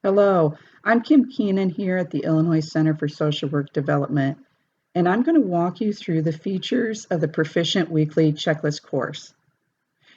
Hello, I'm Kim Keenan here at the Illinois Center for Social Work Development, and I'm going to walk you through the features of the Proficient Weekly Checklist course.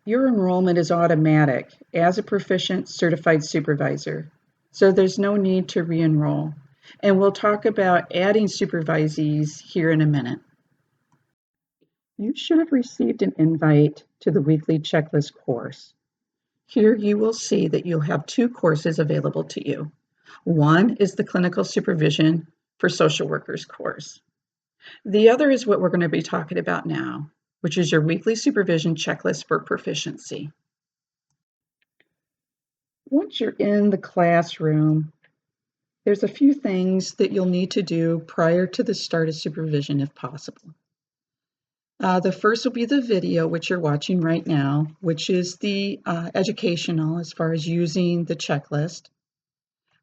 Your enrollment is automatic as a Proficient Certified Supervisor, so there's no need to re-enroll. And we'll talk about adding supervisees here in a minute. You should have received an invite to the Weekly Checklist course. Here you will see that you'll have two courses available to you. One is the Clinical Supervision for Social Workers course. The other is what we're going to be talking about now, which is your weekly supervision checklist for proficiency. Once you're in the classroom, there's a few things that you'll need to do prior to the start of supervision if possible. The first will be the video, which you're watching right now, which is the educational as far as using the checklist.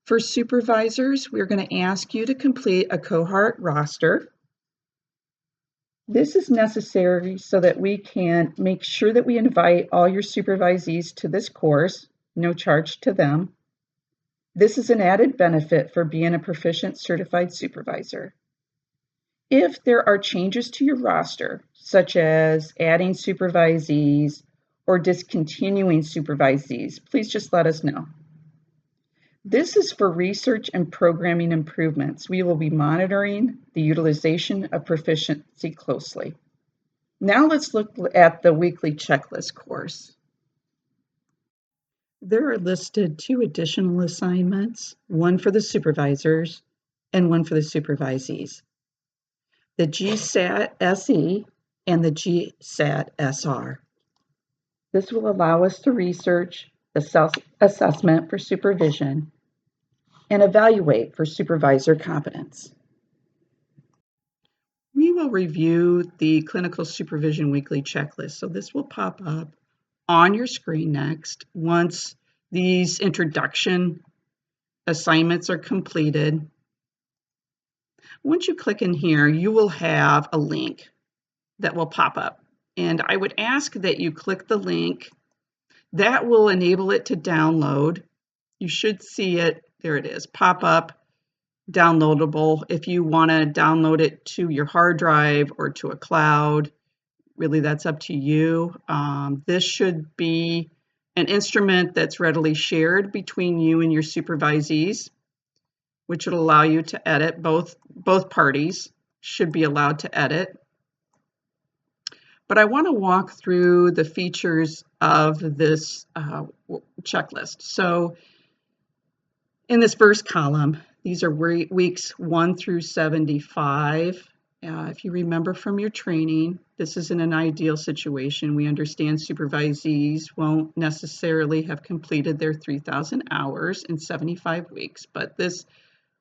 For supervisors, we're going to ask you to complete a cohort roster. This is necessary so that we can make sure that we invite all your supervisees to this course, no charge to them. This is an added benefit for being a Proficient Certified Supervisor. If there are changes to your roster, such as adding supervisees or discontinuing supervisees, please just let us know. This is for research and programming improvements. We will be monitoring the utilization of proficiency closely. Now let's look at the weekly checklist course. There are listed two additional assignments, one for the supervisors and one for the supervisees. The GSAT SE and the GSAT SR. This will allow us to research the self-assessment for supervision and evaluate for supervisor competence. We will review the Clinical Supervision Weekly Checklist. So this will pop up on your screen next once these introduction assignments are completed. Once you click in here, you will have a link that will pop up. And I would ask that you click the link. That will enable it to download. You should see it, there it is, pop up, downloadable. If you want to download it to your hard drive or to a cloud, really that's up to you. This should be an instrument that's readily shared between you and your supervisees, which will allow you to edit. Both parties should be allowed to edit. But I want to walk through the features of this checklist. So in this first column, these are weeks 1 through 75. If you remember from your training, this isn't an ideal situation. We understand supervisees won't necessarily have completed their 3,000 hours in 75 weeks, but this,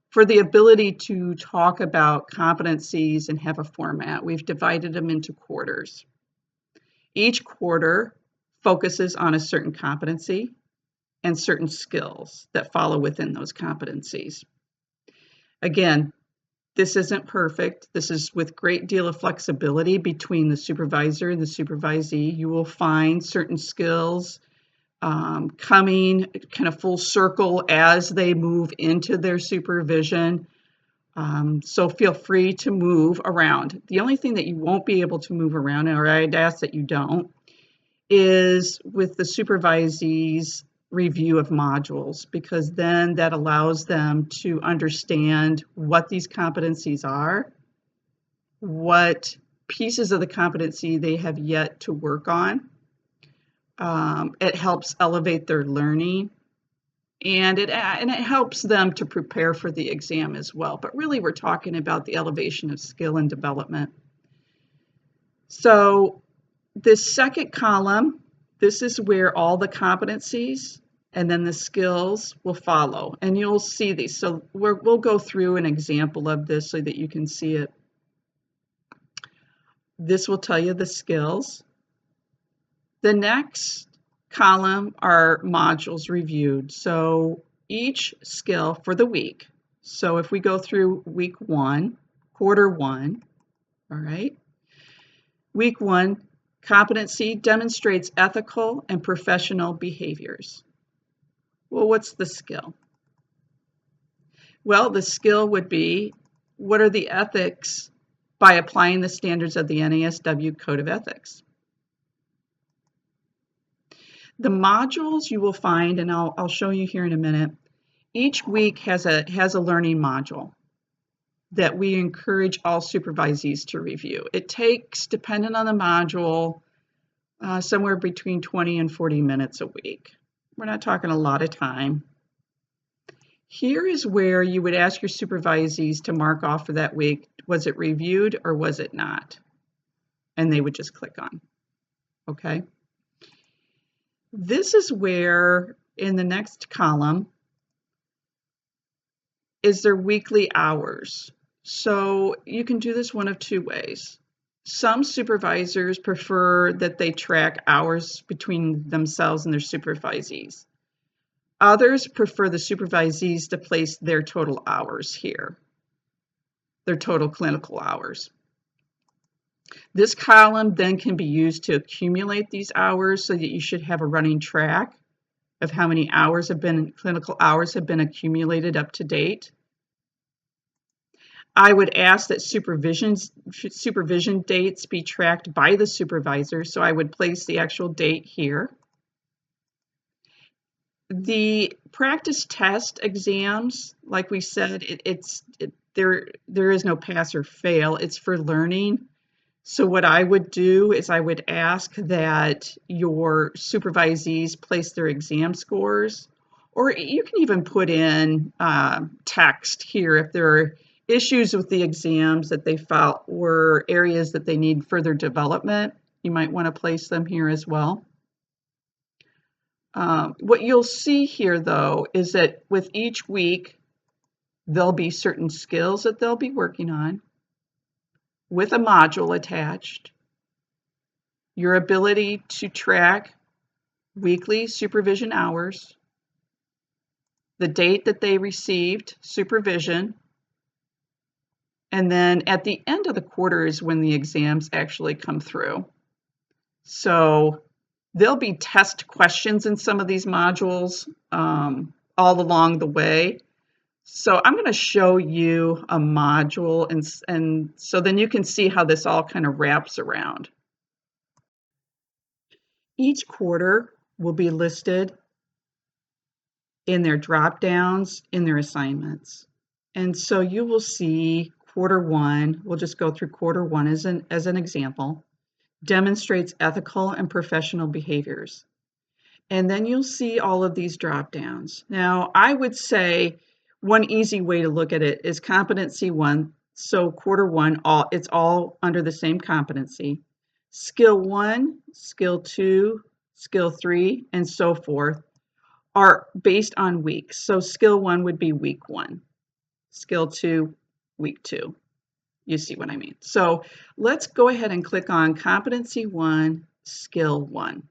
for the ability to talk about competencies and have a format, we've divided them into quarters. Each quarter focuses on a certain competency and certain skills that follow within those competencies. Again, this isn't perfect. This is with great deal of flexibility between the supervisor and the supervisee. You will find certain skills coming kind of full circle as they move into their supervision. So feel free to move around. The only thing that you won't be able to move around, or I'd ask that you don't, is with the supervisees' review of modules, because then that allows them to understand what these competencies are, what pieces of the competency they have yet to work on. It helps elevate their learning, and it helps them to prepare for the exam as well. But really, we're talking about the elevation of skill and development. So this second column, this is where all the competencies and then the skills will follow, and you'll see these. So we'll go through an example of this so that you can see it. This will tell you the skills. The next column are modules reviewed. So each skill for the week. So if we go through week 1, quarter 1, all right. Week 1, competency demonstrates ethical and professional behaviors. Well, what's the skill? Well, the skill would be, what are the ethics by applying the standards of the NASW Code of Ethics? The modules you will find, and I'll show you here in a minute, each week has a learning module that we encourage all supervisees to review. It takes, depending on the module, somewhere between 20 and 40 minutes a week. We're not talking a lot of time. Here is where you would ask your supervisees to mark off for that week, was it reviewed or was it not? And they would just click on, okay? This is where, in the next column, is their weekly hours. So you can do this one of two ways. Some supervisors prefer that they track hours between themselves and their supervisees. Others prefer the supervisees to place their total hours here, their total clinical hours. This column then can be used to accumulate these hours so that you should have a running track of how many hours clinical hours have been accumulated up to date. I would ask that supervision dates be tracked by the supervisor, so I would place the actual date here. The practice test exams, like we said, there is no pass or fail. It's for learning. So what I would do is I would ask that your supervisees place their exam scores, or you can even put in text here if there are issues with the exams that they felt were areas that they need further development. You might want to place them here as well. What you'll see here, though, is that with each week, there'll be certain skills that they'll be working on with a module attached. Your ability to track weekly supervision hours, the date that they received supervision, and then at the end of the quarter is when the exams actually come through. So there'll be test questions in some of these modules all along the way. So I'm going to show you a module, and so then you can see how this all kind of wraps around. Each quarter will be listed in their drop downs in their assignments. And so you will see quarter one, we'll just go through quarter one as an example, demonstrates ethical and professional behaviors. And then you'll see all of these drop downs. Now, I would say one easy way to look at it is competency one. So quarter one, it's all under the same competency. Skill one, skill two, skill three, and so forth are based on weeks. So skill one would be week one, skill two, week two. You see what I mean? So let's go ahead and click on competency one, skill one.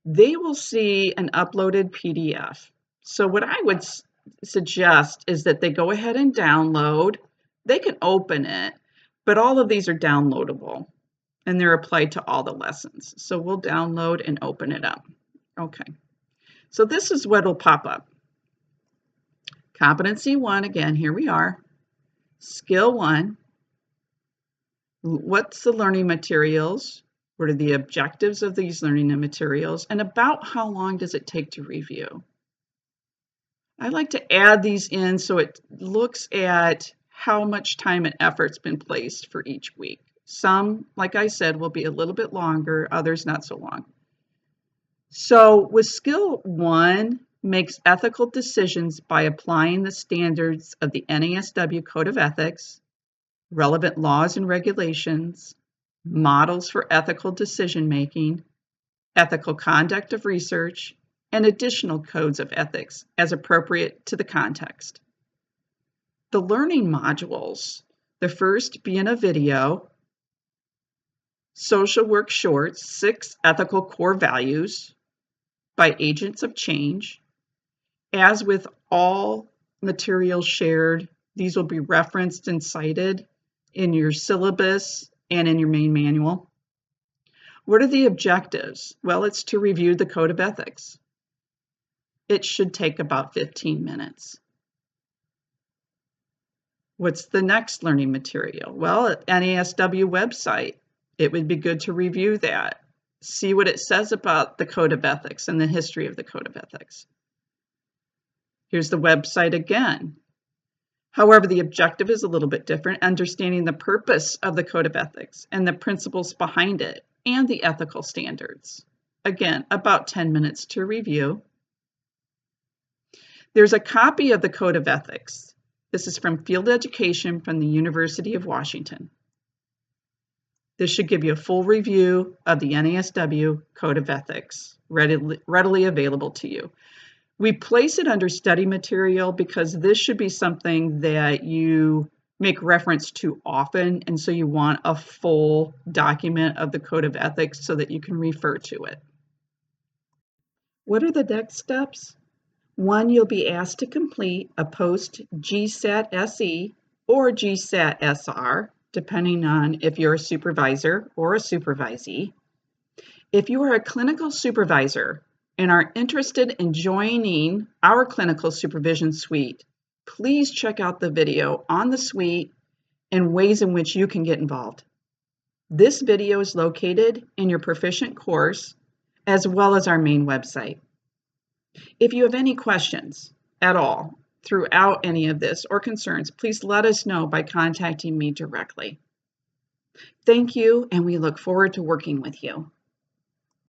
They will see an uploaded PDF. So what I would suggest is that they go ahead and download. They can open it, but all of these are downloadable and they're applied to all the lessons. So we'll download and open it up. Okay. So this is what will pop up. Competency one, again, here we are. Skill one. What's the learning materials? What are the objectives of these learning materials? And about how long does it take to review? I like to add these in so it looks at how much time and effort's been placed for each week. Some, like I said, will be a little bit longer, others not so long. So with skill one, makes ethical decisions by applying the standards of the NASW Code of Ethics, relevant laws and regulations, models for ethical decision making, ethical conduct of research, and additional codes of ethics as appropriate to the context. The learning modules, the first being a video, social work shorts, 6 ethical core values by agents of change. As with all materials shared, these will be referenced and cited in your syllabus and in your main manual. What are the objectives? Well, it's to review the Code of Ethics. It should take about 15 minutes. What's the next learning material? Well, at NASW website, it would be good to review that. See what it says about the Code of Ethics and the history of the Code of Ethics. Here's the website again. However, the objective is a little bit different, understanding the purpose of the Code of Ethics and the principles behind it and the ethical standards. Again, about 10 minutes to review. There's a copy of the Code of Ethics. This is from Field Education from the University of Washington. This should give you a full review of the NASW Code of Ethics, readily available to you. We place it under study material because this should be something that you make reference to often, and so you want a full document of the Code of Ethics so that you can refer to it. What are the next steps? One, you'll be asked to complete a post-GSAT SE or GSAT SR, depending on if you're a supervisor or a supervisee. If you are a clinical supervisor and are interested in joining our clinical supervision suite, please check out the video on the suite and ways in which you can get involved. This video is located in your Proficient course as well as our main website. If you have any questions at all throughout any of this or concerns, please let us know by contacting me directly. Thank you, and we look forward to working with you.